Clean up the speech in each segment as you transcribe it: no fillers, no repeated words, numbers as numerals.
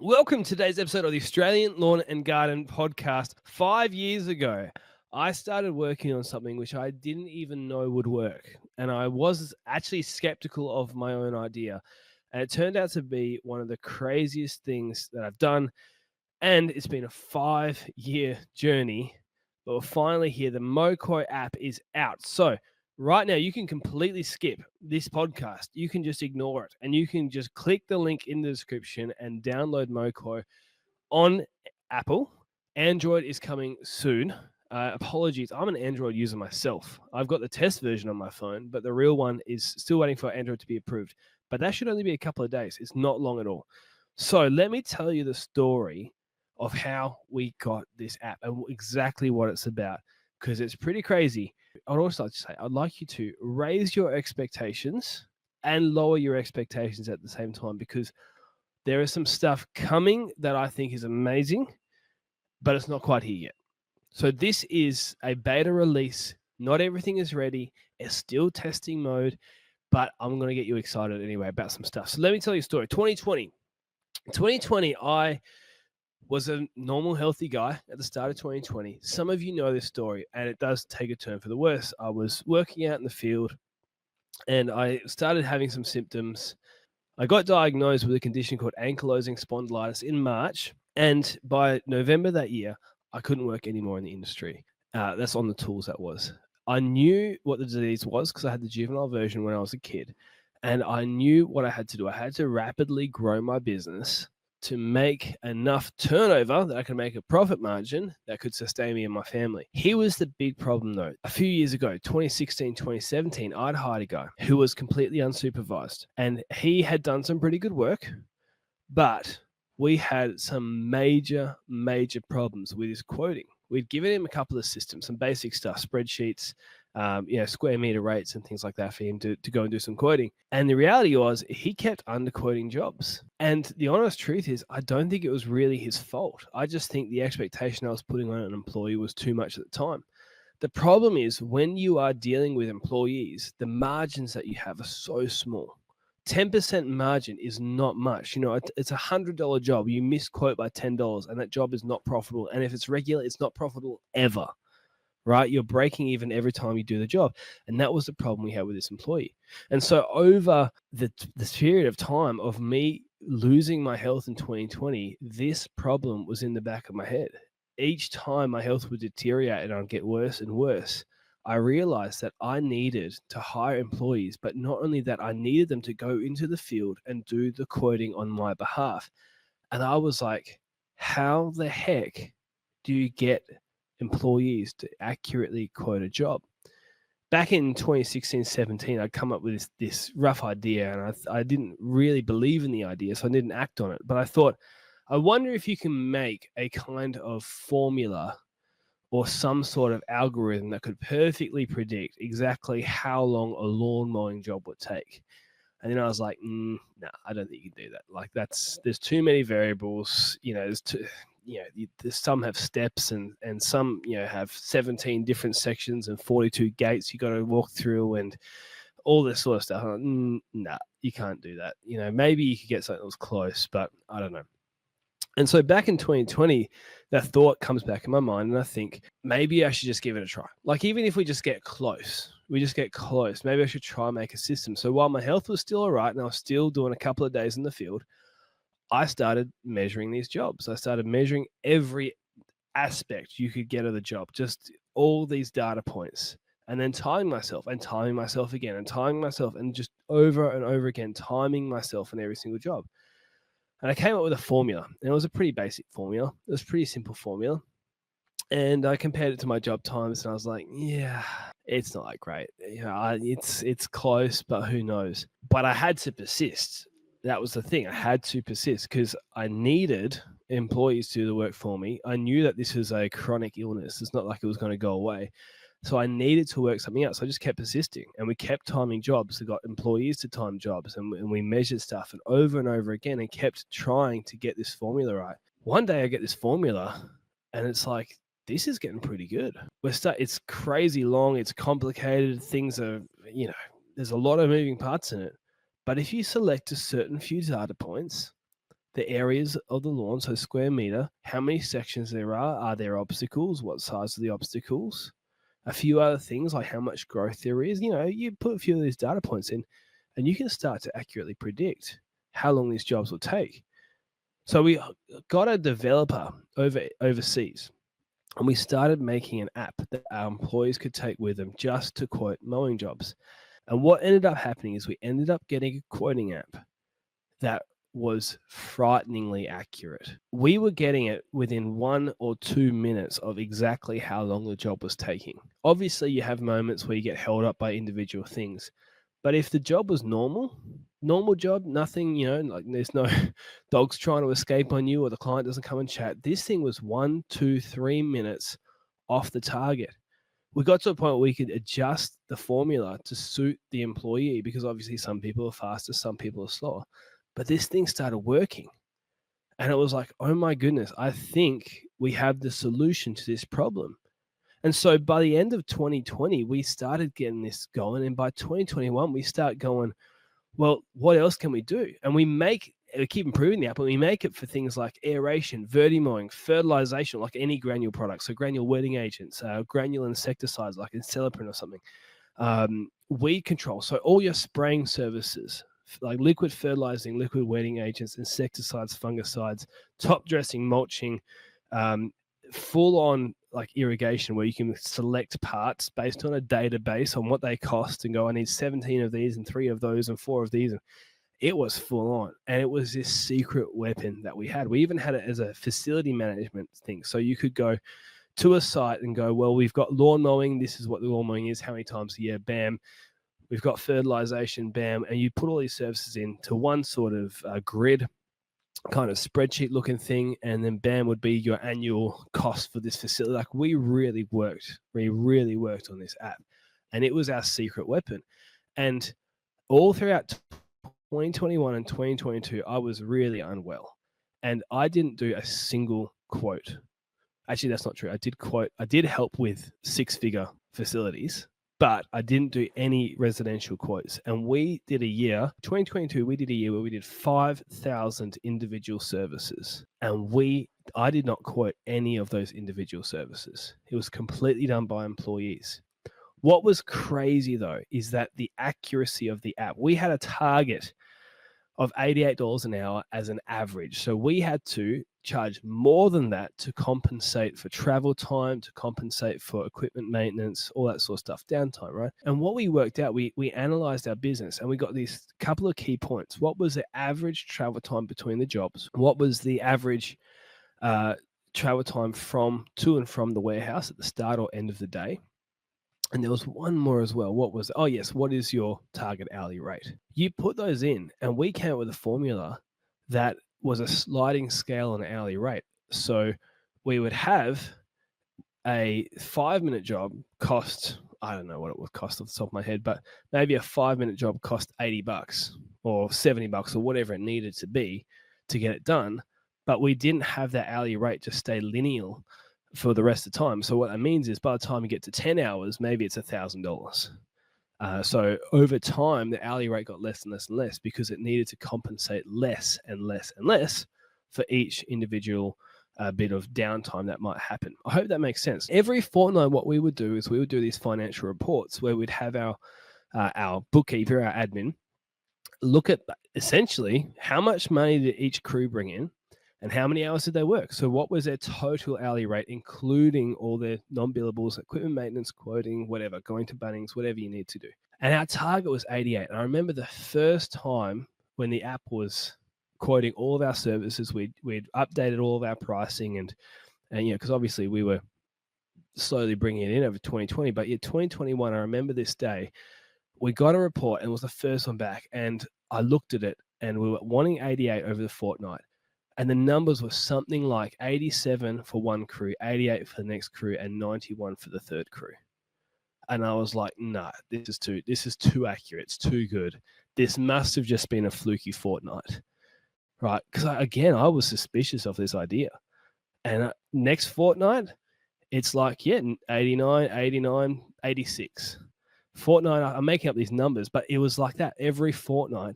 Welcome to today's episode of the Australian Lawn and Garden Podcast. 5 years ago, I started working on something which I didn't even know would work. And I was actually skeptical of my own idea. And it turned out to be one of the craziest things that I've done. And it's been a 5-year journey. But we're finally here. The Moqo app is out. So right now, you can completely skip this podcast. You can just ignore it. And you can just click the link in the description and download Moqo on Apple. Android is coming soon. Apologies, I'm an Android user myself. I've got the test version on my phone, but the real one is still waiting for Android to be approved. But that should only be a couple of days. It's not long at all. So let me tell you the story of how we got this app and exactly what it's about, because it's pretty crazy. I'd also like to say, I'd like you to raise your expectations and lower your expectations at the same time, because there is some stuff coming that I think is amazing, but it's not quite here yet. So this is a beta release. Not everything is ready. It's still testing mode, but I'm going to get you excited anyway about some stuff. So let me tell you a story. 2020, I was a normal, healthy guy at the start of 2020. Some of you know this story, and it does take a turn for the worse. I was working out in the field, and I started having some symptoms. I got diagnosed with a condition called ankylosing spondylitis in March, and by November that year, I couldn't work anymore in the industry. That's on the tools, that was. I knew what the disease was because I had the juvenile version when I was a kid, and I knew what I had to do. I had to rapidly grow my business to make enough turnover that I could make a profit margin that could sustain me and my family. Here was the big problem though. A few years ago, 2016, 2017, I'd hired a guy who was completely unsupervised, and he had done some pretty good work, but we had some major problems with his quoting. We'd given him a couple of systems, some basic stuff, spreadsheets, square meter rates and things like that for him to go and do some quoting. And the reality was he kept underquoting jobs. And the honest truth is, I don't think it was really his fault. I just think the expectation I was putting on an employee was too much at the time. The problem is when you are dealing with employees, the margins that you have are so small. 10% margin is not much. It's a $100 job. You misquote by $10 and that job is not profitable. And if it's regular, it's not profitable ever, right? You're breaking even every time you do the job. And that was the problem we had with this employee. And so over the period of time of me losing my health in 2020, this problem was in the back of my head. Each time my health would deteriorate and I'd get worse and worse, I realized that I needed to hire employees, but not only that, I needed them to go into the field and do the quoting on my behalf. And I was like, how the heck do you get employees to accurately quote a job? Back in 2016, 17, I'd come up with this rough idea, and I didn't really believe in the idea, so I didn't act on it. But I thought, I wonder if you can make a kind of formula or some sort of algorithm that could perfectly predict exactly how long a lawn mowing job would take. And then I was like, no, I don't think you can do that. Like there's too many variables. Some have steps and some, have 17 different sections and 42 gates you got to walk through and all this sort of stuff. I'm like, nah, you can't do that. Maybe you could get something that was close, but I don't know. And so back in 2020, that thought comes back in my mind, and I think maybe I should just give it a try. Like, even if we just get close, maybe I should try and make a system. So while my health was still all right and I was still doing a couple of days in the field, I started measuring these jobs. I started measuring every aspect you could get of the job, just all these data points, and then timing myself again and timing myself, and just over and over again, timing myself in every single job. And I came up with a formula, and it was a pretty basic formula. It was a pretty simple formula. And I compared it to my job times, and I was like, yeah, it's not that great. It's close, but who knows? But I had to persist. That was the thing. I had to persist because I needed employees to do the work for me. I knew that this was a chronic illness. It's not like it was going to go away. So I needed to work something out. So I just kept persisting, and we kept timing jobs. We got employees to time jobs, and we measured stuff and over again, and kept trying to get this formula right. One day I get this formula, and it's like, this is getting pretty good. It's crazy long. It's complicated. Things are, there's a lot of moving parts in it. But if you select a certain few data points, the areas of the lawn, so square meter, how many sections there are there obstacles, what size are the obstacles, a few other things like how much growth there is. You put a few of these data points in and you can start to accurately predict how long these jobs will take. So we got a developer overseas, and we started making an app that our employees could take with them just to quote mowing jobs. And what ended up happening is we ended up getting a quoting app that was frighteningly accurate. We were getting it within 1 or 2 minutes of exactly how long the job was taking. Obviously, you have moments where you get held up by individual things. But if the job was normal job, nothing, like there's no dogs trying to escape on you or the client doesn't come and chat. This thing was 1, 2, 3 minutes off the target. We got to a point where we could adjust the formula to suit the employee, because obviously some people are faster, some people are slower. But this thing started working. And it was like, oh my goodness, I think we have the solution to this problem. And so by the end of 2020, we started getting this going. And by 2021, we start going, well, what else can we do? And we keep improving the app, and we make it for things like aeration, vertimowing, fertilization, like any granule product. So granule wetting agents, granule insecticides like enceloprin or something, weed control. So all your spraying services, like liquid fertilizing, liquid wetting agents, insecticides, fungicides, top dressing, mulching, full on like irrigation, where you can select parts based on a database on what they cost and go, I need 17 of these and 3 of those and 4 of these. And it was full on. And it was this secret weapon that we had. We even had it as a facility management thing. So you could go to a site and go, well, we've got lawn mowing. This is what the lawn mowing is. How many times a year? Bam. We've got fertilization. Bam. And you put all these services into one sort of grid, kind of spreadsheet looking thing, and then bam would be your annual cost for this facility. Like we really worked on this app, and it was our secret weapon. And all throughout 2021 and 2022, I was really unwell, and I didn't do a single quote. Actually, that's not true. I did help with 6-figure facilities, but I didn't do any residential quotes. And we did a year, 2022, we did a year where we did 5,000 individual services. And I did not quote any of those individual services. It was completely done by employees. What was crazy though, is that the accuracy of the app, we had a target of $88 an hour as an average. So we had to charge more than that to compensate for travel time, to compensate for equipment maintenance, all that sort of stuff, downtime, right? And what we worked out, we analyzed our business, and we got these couple of key points. What was the average travel time between the jobs? What was the average travel time to and from the warehouse at the start or end of the day? And there was one more as well. What is your target hourly rate? You put those in, and we came up with a formula that was a sliding scale on an hourly rate. So we would have a 5-minute job cost, I don't know what it would cost off the top of my head, but maybe a 5-minute job cost $80 or $70 or whatever it needed to be to get it done. But we didn't have that hourly rate just stay linear for the rest of the time. So what that means is by the time you get to 10 hours, maybe it's $1,000. So over time, the hourly rate got less and less and less, because it needed to compensate less and less and less for each individual bit of downtime that might happen. I hope that makes sense. Every fortnight, what we would do is we would do these financial reports where we'd have our bookkeeper, our admin, look at essentially how much money did each crew bring in, and how many hours did they work? So what was their total hourly rate, including all their non-billables, equipment maintenance, quoting, whatever, going to Bunnings, whatever you need to do. And our target was 88. And I remember the first time when the app was quoting all of our services, we'd updated all of our pricing, and because obviously we were slowly bringing it in over 2020. But 2021, I remember this day, we got a report, and it was the first one back. And I looked at it, and we were wanting 88 over the fortnight. And the numbers were something like 87 for one crew, 88 for the next crew, and 91 for the third crew. And I was like, nah, this is too accurate. It's too good. This must have just been a fluky fortnight, right? Because I was suspicious of this idea. And next fortnight, it's like, 89, 89, 86. Fortnight, I'm making up these numbers, but it was like that every fortnight.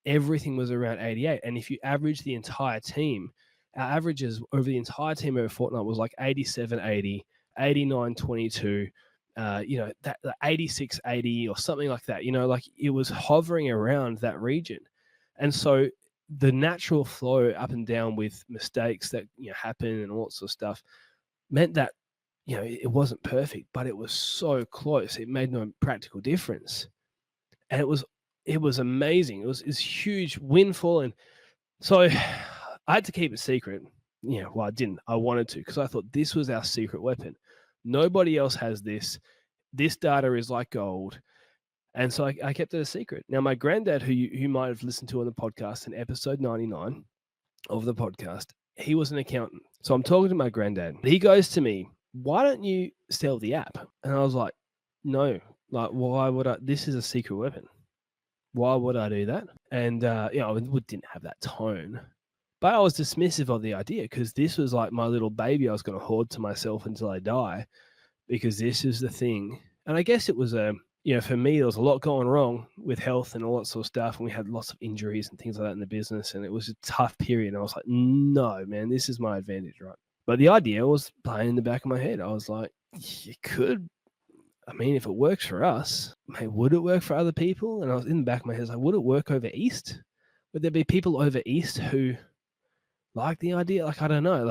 everything was around 88. And if you average the entire team, our averages over the entire team over a fortnight was like 87, 80, 89, 22, that 86, 80 or something like that. Like it was hovering around that region. And so the natural flow up and down with mistakes that happen and all that sort of stuff meant that it wasn't perfect, but it was so close. It made no practical difference, and it was amazing. It was huge windfall, and so I had to keep it secret. Well, I didn't. I wanted to because I thought this was our secret weapon. Nobody else has this. This data is like gold. And so I kept it a secret. Now, my granddad, who you might have listened to on the podcast in episode 99 of the podcast, he was an accountant. So I'm talking to my granddad. He goes to me, why don't you sell the app? And I was like, no, like, why would I? This is a secret weapon. Why would I do that? And, I didn't have that tone. But I was dismissive of the idea because this was like my little baby I was going to hoard to myself until I die, because this is the thing. And I guess it was for me, there was a lot going wrong with health and all that sort of stuff. And we had lots of injuries and things like that in the business. And it was a tough period. And I was like, no, man, this is my advantage, right? But the idea was playing in the back of my head. I was like, you could, if it works for us, would it work for other people? And I was in the back of my head, like, would it work over East? Would there be people over East who like the idea? Like, I don't know.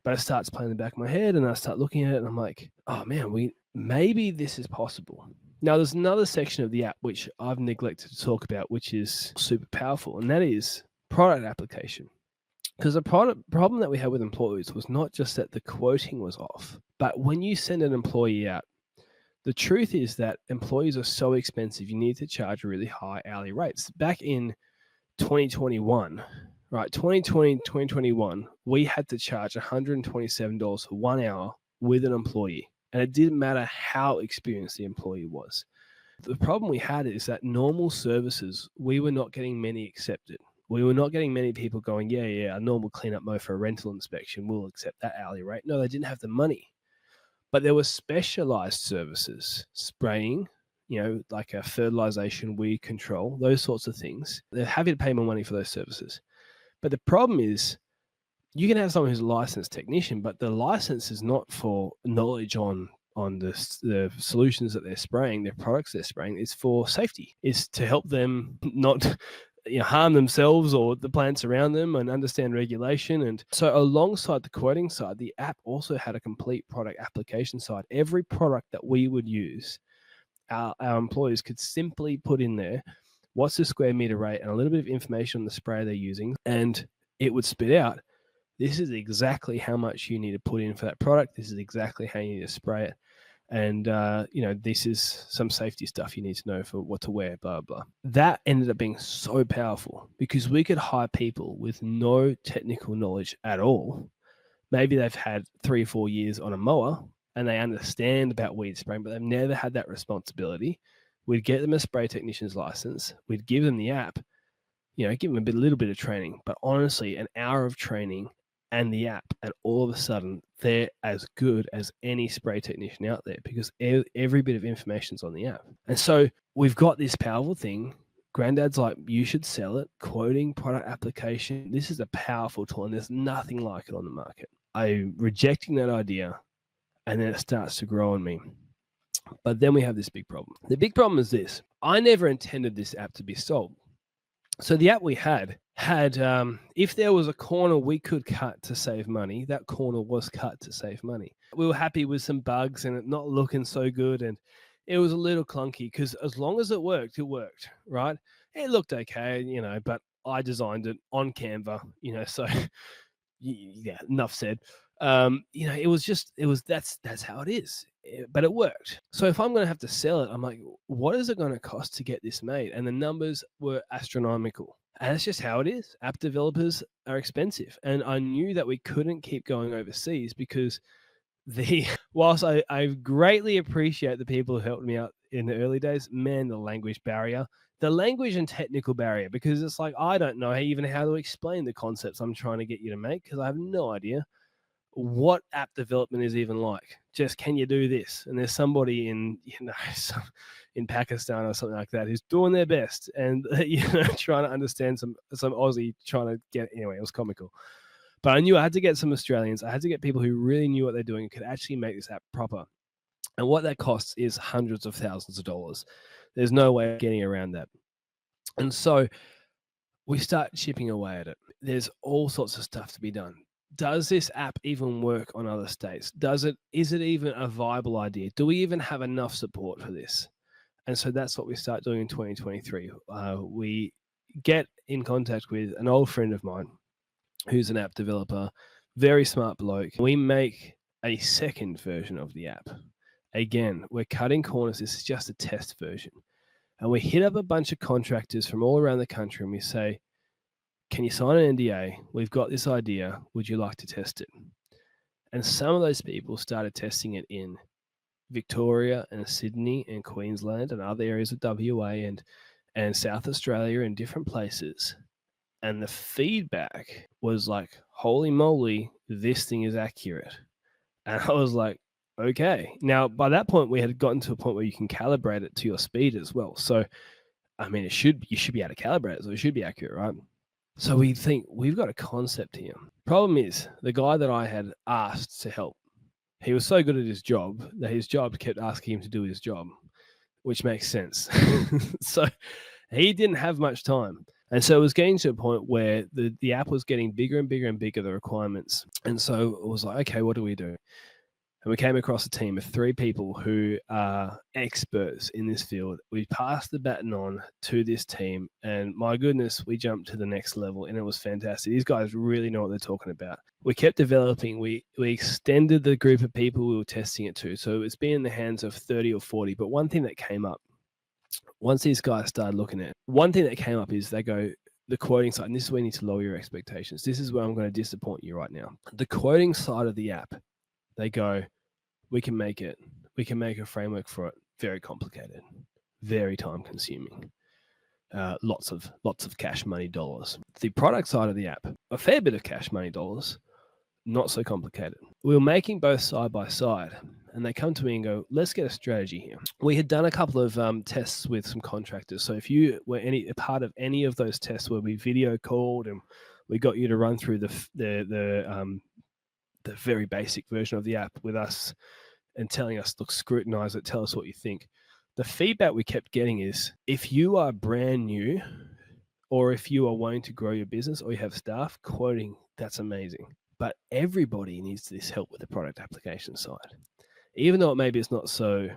But it starts playing in the back of my head and I start looking at it and I'm like, oh man, maybe this is possible. Now, there's another section of the app which I've neglected to talk about, which is super powerful, and that is product application. Because the problem that we had with employees was not just that the quoting was off, but when you send an employee out, the truth is that employees are so expensive, you need to charge really high hourly rates. Back in 2021, right, 2020, 2021, we had to charge $127 for 1 hour with an employee. And it didn't matter how experienced the employee was. The problem we had is that normal services, we were not getting many accepted. We were not getting many people going, yeah, a normal cleanup mow for a rental inspection, we'll accept that hourly rate. No, they didn't have the money. But there were specialized services, spraying, like a fertilization, weed control, those sorts of things. They're happy to pay more money for those services. But the problem is, you can have someone who's a licensed technician, but the license is not for knowledge on the solutions that they're spraying, their products they're spraying. It's for safety. It's to help them not harm themselves or the plants around them, and understand regulation. And so alongside the quoting side, the app also had a complete product application side. Every product that we would use, our employees could simply put in there, what's the square meter rate, and a little bit of information on the spray they're using, and it would spit out, this is exactly how much you need to put in for that product. This is exactly how you need to spray it. And, this is some safety stuff you need to know for what to wear, blah, blah. That ended up being so powerful because we could hire people with no technical knowledge at all. Maybe they've had 3 or 4 years on a mower and they understand about weed spraying, but they've never had that responsibility. We'd get them a spray technician's license. We'd give them the app, give them a little bit of training. But honestly, an hour of training and the app, and all of a sudden they're as good as any spray technician out there because every bit of information's on the app. And so we've got this powerful thing. Granddad's like, you should sell it. Quoting, product application. This is a powerful tool and there's nothing like it on the market. I'm rejecting that idea and then it starts to grow on me. But then we have this big problem. The big problem is this. I never intended this app to be sold. So the app we had, if there was a corner we could cut to save money, that corner was cut to save money. We were happy with some bugs and it not looking so good. And it was a little clunky because as long as it worked, right? It looked okay, but I designed it on Canva, so yeah, enough said. That's how it is. But it worked. So if I'm going to have to sell it, I'm like, what is it going to cost to get this made? And the numbers were astronomical. And that's just how it is. App developers are expensive. And I knew that we couldn't keep going overseas because whilst I greatly appreciate the people who helped me out in the early days, man, the language and technical barrier, because it's like, I don't know even how to explain the concepts I'm trying to get you to make because I have no idea what app development is even like. Just, can you do this? And there's somebody in, in Pakistan or something like that who's doing their best and, trying to understand some Aussie trying to get, anyway, it was comical. But I knew I had to get some Australians. I had to get people who really knew what they're doing and could actually make this app proper. And what that costs is hundreds of thousands of dollars. There's no way of getting around that. And so we start chipping away at it. There's all sorts of stuff to be done. Does this app even work on other states? Is it even a viable idea? Do we even have enough support for this? And so that's what we start doing in 2023. We get in contact with an old friend of mine who's an app developer, very smart bloke. We make a second version of the app. Again, we're cutting corners. This is just a test version. And we hit up a bunch of contractors from all around the country and we say, can you sign an NDA? We've got this idea. Would you like to test it? And some of those people started testing it in Victoria and Sydney and Queensland and other areas of WA and South Australia and different places. And the feedback was like, holy moly, this thing is accurate. And I was like, okay. Now, by that point, we had gotten to a point where you can calibrate it to your speed as well. So, I mean, you should be able to calibrate it, so it should be accurate, right? So we think we've got a concept here. Problem is, the guy that I had asked to help, he was so good at his job that his job kept asking him to do his job, which makes sense. So he didn't have much time. And so it was getting to a point where the app was getting bigger and bigger and bigger, the requirements. And so it was like, okay, what do we do? And we came across a team of 3 people who are experts in this field. We passed the baton on to this team, and my goodness, we jumped to the next level, and it was fantastic. These guys really know what they're talking about. We kept developing. We extended the group of people we were testing it to. So it's been in the hands of 30 or 40. But one thing that came up, once these guys started looking at it, one thing that came up is they go, the quoting side, and this is where you need to lower your expectations. This is where I'm going to disappoint you right now. The quoting side of the app, they go, we can make it. We can make a framework for it. Very complicated, very time consuming. Lots of cash money dollars. The product side of the app, a fair bit of cash money dollars, not so complicated. We were making both side by side, and they come to me and go, let's get a strategy here. We had done a couple of tests with some contractors. So if you were a part of any of those tests where we video called and we got you to run through the very basic version of the app with us and telling us, look, scrutinize it, tell us what you think. The feedback we kept getting is, if you are brand new or if you are wanting to grow your business or you have staff, quoting, that's amazing. But everybody needs this help with the product application side. Even though maybe it's not so,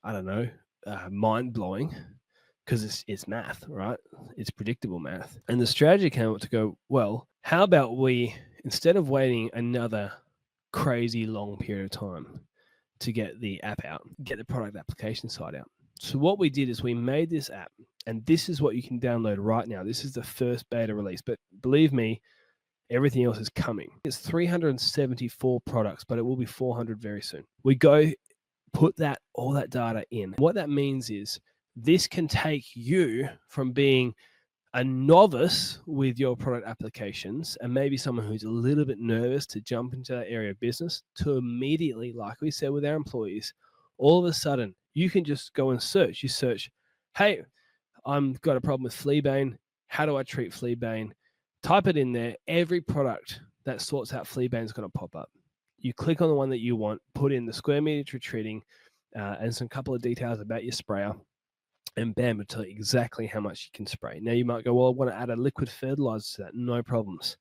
I don't know, mind-blowing, because it's math, right? It's predictable math. And the strategy came up to go, well, how about we, instead of waiting another crazy long period of time to get the app out, get the product application side out. So what we did is we made this app, and this is what you can download right now. This is the first beta release, but believe me, everything else is coming. It's 374 products, but it will be 400 very soon. We go put all that data in. What that means is this can take you from being a novice with your product applications and maybe someone who's a little bit nervous to jump into that area of business to immediately, like we said with our employees, all of a sudden you can just go and search. You search, hey, I've got a problem with fleabane. How do I treat fleabane? Type it in there. Every product that sorts out fleabane is going to pop up. You click on the one that you want, put in the square meter you're treating and some couple of details about your sprayer, and bam, it'll tell you exactly how much you can spray. Now you might go, well, I want to add a liquid fertilizer to that. No problems.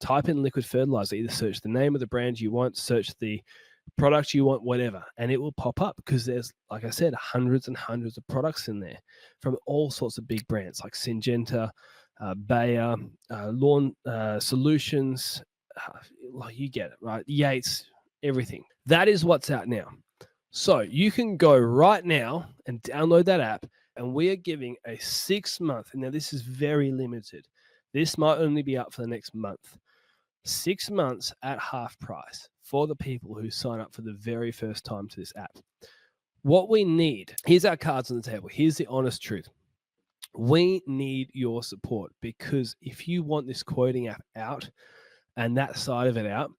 Type in liquid fertilizer, either search the name of the brand you want, search the product you want, whatever, and it will pop up because there's, like I said, hundreds and hundreds of products in there from all sorts of big brands like Syngenta, Bayer, Lawn Solutions, like you get it, right? Yates, everything. That is what's out now. So you can go right now and download that app, and we are giving a 6-month, and now this is very limited. This might only be up for the next month. 6 months at half price for the people who sign up for the very first time to this app. What we need, here's our cards on the table. Here's the honest truth. We need your support, because if you want this quoting app out and that side of it out,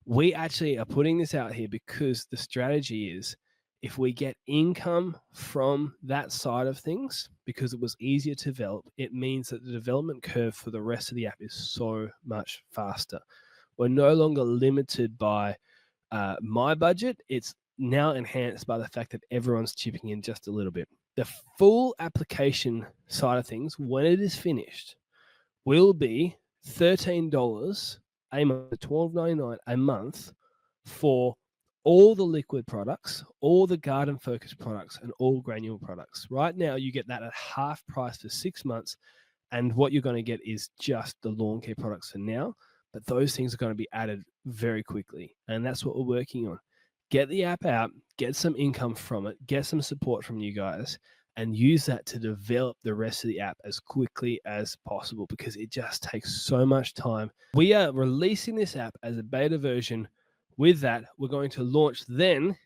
We actually are putting this out here because the strategy is, if we get income from that side of things, because it was easier to develop, it means that the development curve for the rest of the app is so much faster. We're no longer limited by my budget. It's now enhanced by the fact that everyone's chipping in just a little bit. The full application side of things, when it is finished, will be $13 a month, $12.99 a month for all the liquid products, all the garden focused products, and all granule products. Right now, you get that at half price for 6 months. And what you're going to get is just the lawn care products for now. But those things are going to be added very quickly. And that's what we're working on. Get the app out, get some income from it, get some support from you guys, and use that to develop the rest of the app as quickly as possible, because it just takes so much time. We are releasing this app as a beta version. With that, we're going to launch then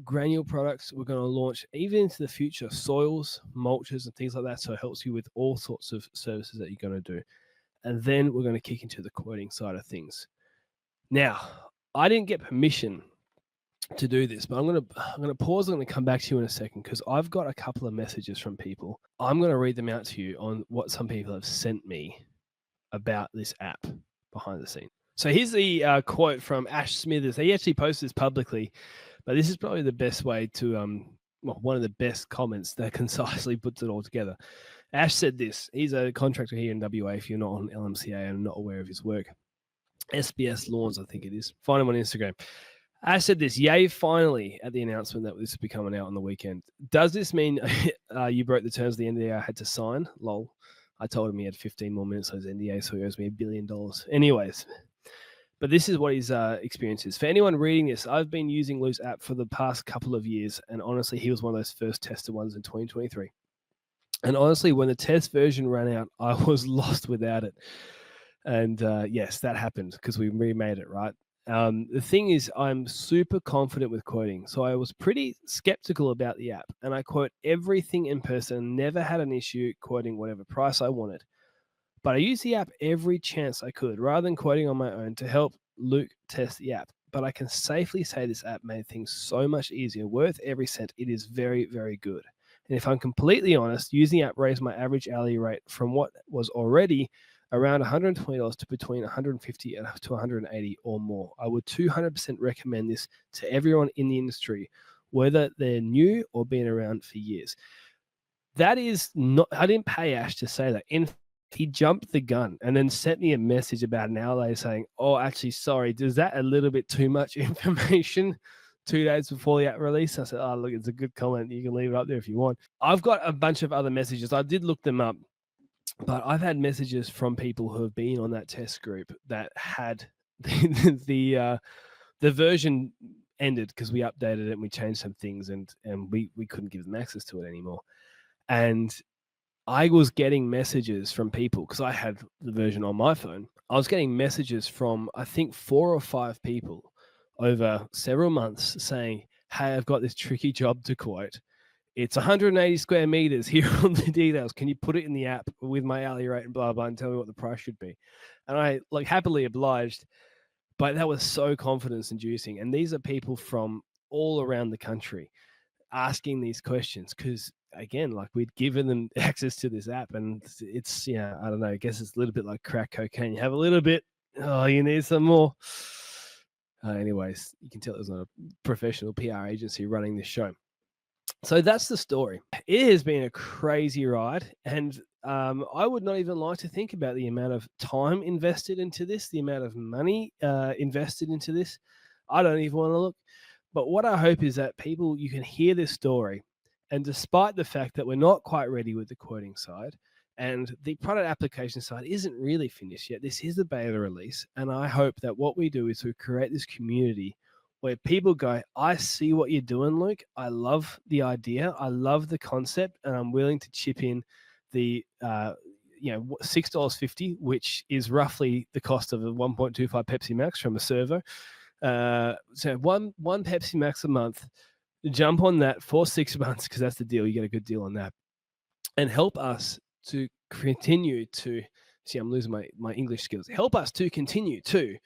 granule products. We're going to launch even into the future soils, mulches, and things like that. So it helps you with all sorts of services that you're going to do. And then we're going to kick into the quoting side of things. Now, I didn't get permission to do this, but I'm going to pause. I'm going to come back to you in a second, because I've got a couple of messages from people. I'm going to read them out to you on what some people have sent me about this app behind the scenes. So here's the quote from Ash Smithers. He actually posted this publicly, but this is probably the best way to, one of the best comments that concisely puts it all together. Ash said this. He's a contractor here in WA, if you're not on LMCA and not aware of his work. SBS Lawns, I think it is. Find him on Instagram. Ash said this: yay, finally, at the announcement that this will be coming out on the weekend. Does this mean you broke the terms of the NDA I had to sign? Lol. I told him he had 15 more minutes on his NDA, so he owes me $1 billion. Anyways, but this is what his experience is. For anyone reading this, I've been using Lou's app for the past couple of years, and honestly, he was one of those first tested ones in 2023. And honestly, when the test version ran out, I was lost without it. And yes, that happened because we remade it, right? The thing is, I'm super confident with quoting. So I was pretty skeptical about the app, and I quote everything in person, never had an issue quoting whatever price I wanted. But I used the app every chance I could, rather than quoting on my own, to help Luke test the app. But I can safely say this app made things so much easier, worth every cent. It is very, very good. And if I'm completely honest, using the app raised my average hourly rate from what was already around $120 to between $150 to $180 or more. I would 200% recommend this to everyone in the industry, whether they're new or been around for years. That is not, I didn't pay Ash to say that. He jumped the gun and then sent me a message about an hour later saying, oh, actually, sorry, is that a little bit too much information 2 days before the app release? I said, oh, look, it's a good comment. You can leave it up there if you want. I've got a bunch of other messages. I did look them up, but I've had messages from people who have been on that test group that had the version ended because we updated it and we changed some things, and we couldn't give them access to it anymore. And I was getting messages from people, because I had the version on my phone. I was getting messages from, I think, 4 or 5 people over several months saying, hey, I've got this tricky job to quote. It's 180 square meters. Here are the details. Can you put it in the app with my hourly rate and blah, blah, and tell me what the price should be? And I happily obliged, but that was so confidence inducing. And these are people from all around the country asking these questions, because again, we'd given them access to this app, and it's, I don't know, I guess it's a little bit like crack cocaine. You have a little bit, oh, you need some more. Anyways, you can tell it was not a professional PR agency running this show. So that's the story. It has been a crazy ride, and I would not even like to think about the amount of time invested into this, the amount of money invested into this. I don't even want to look. But what I hope is that you can hear this story, and despite the fact that we're not quite ready with the quoting side, and the product application side isn't really finished yet, this is the beta release, and I hope that what we do is we create this community where people go, I see what you're doing, Luke. I love the idea. I love the concept, and I'm willing to chip in the $6.50, which is roughly the cost of a 1.25 Pepsi Max from a servo. So one Pepsi Max a month. Jump on that for 6 months, because that's the deal. You get a good deal on that, and help us to continue to see. I'm losing my English skills. Help us to continue to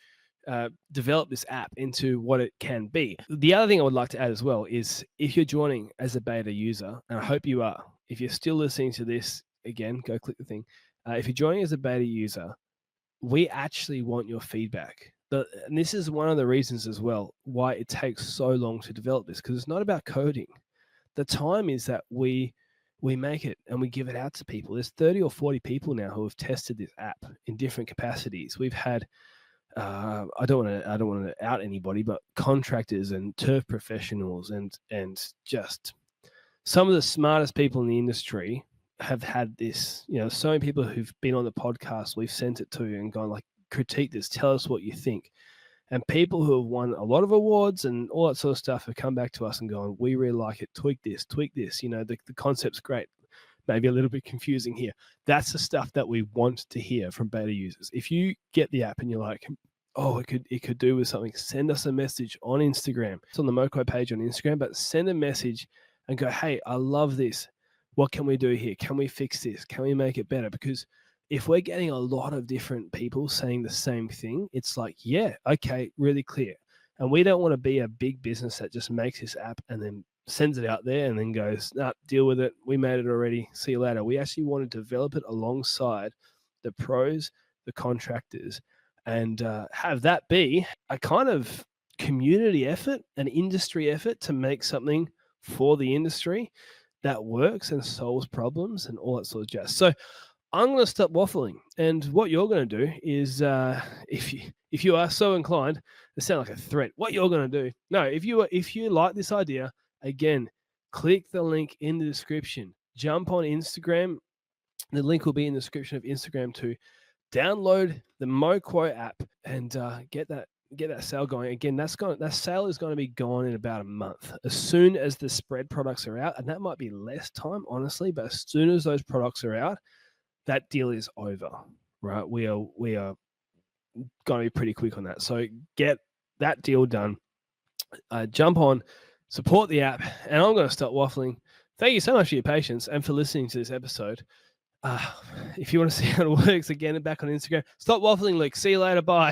develop this app into what it can be. The other thing I would like to add as well is if you're joining as a beta user, and I hope you are, if you're still listening to this, again, go click the thing. If you're joining as a beta user, we actually want your feedback. And this is one of the reasons as well why it takes so long to develop this, because it's not about coding. The time is that we make it and we give it out to people. There's 30 or 40 people now who have tested this app in different capacities. We've had I don't want to out anybody, but contractors and turf professionals and just some of the smartest people in the industry have had this. So many people who've been on the podcast, we've sent it to and gone like, critique this, tell us what you think. And people who have won a lot of awards and all that sort of stuff have come back to us and gone, we really like it, tweak this. The concept's great. Maybe a little bit confusing here. That's the stuff that we want to hear from beta users. If you get the app and you're like, oh, it could do with something, send us a message on Instagram. It's on the Moqo page on Instagram, but send a message and go, hey, I love this. What can we do here? Can we fix this? Can we make it better? Because if we're getting a lot of different people saying the same thing, it's like, yeah, okay, really clear. And we don't want to be a big business that just makes this app and then sends it out there and then goes, nah, deal with it. We made it already. See you later. We actually want to develop it alongside the pros, the contractors, and have that be a kind of community effort, an industry effort to make something for the industry that works and solves problems and all that sort of jazz. So I'm going to stop waffling. And what you're going to do is, if you are so inclined, it sounds like a threat. What you're going to do, no, if you like this idea, again, click the link in the description. Jump on Instagram. The link will be in the description of Instagram too. Download the Moqo app and get that sale going. Again, that sale is going to be gone in about a month. As soon as the spread products are out, and that might be less time, honestly, but as soon as those products are out, that deal is over, right? We are going to be pretty quick on that. So get that deal done. Jump on, support the app, and I'm going to stop waffling. Thank you so much for your patience and for listening to this episode. If you want to see how it works, again, back on Instagram. Stop waffling, Luke. See you later. Bye.